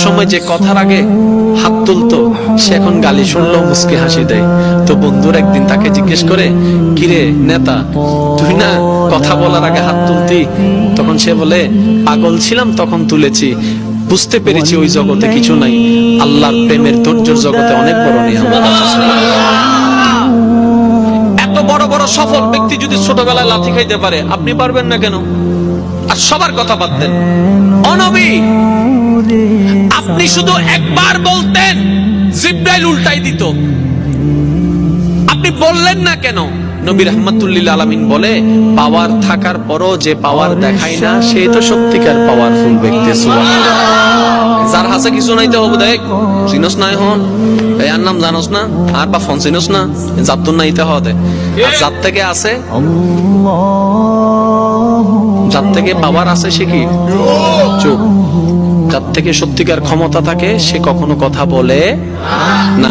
সময় যে কথার আগে হাত তুলতো সে এখন গালি শুনলেও মুস্কি হাসি দেয়। তো বন্ধুর একদিন তাকে জিজ্ঞেস করে, কিরে নেতা, তুই না কথা বলার আগে হাত তুলতি? তখন সে বলে, পাগল ছিলাম তখন তুলেছি, বুঝতে পেরেছি ওই জগতে কিছু নাই, আল্লাহর প্রেমের ধৈর্যের জগতে অনেক বড় নিয়ামত আছে। এত বড় বড় সফল ব্যক্তি যদি ছোটবেলায় লাথি খাইতে পারে, আপনি পারবেন না কেন? আর সবার কথা বাদ দেন, ও নবী, আপনি শুধু একবার বলতেন জিবরাইল উল্টাই দিত, আপনি বললেন না কেন? নবী রাহমাতুল লিল আলামিন বলে, পাওয়ার থাকার পরও যে পাওয়ার দেখায় না সে তো সত্যিকার পাওয়ারফুল ব্যক্তি। সুবহানাল্লাহ। যার হাতে কিছু নাই তো হবে দেখ, চিনস না এখন এই আর নাম জানোস না, আর বা ফোন চিনস না, জাতুন নাইতে হবে। আর যার থেকে আছে, যার থেকে পাওয়ার আছে সে কি চুপ। যার থেকে সত্যিকার ক্ষমতা থাকে সে কখনো কথা বলে না।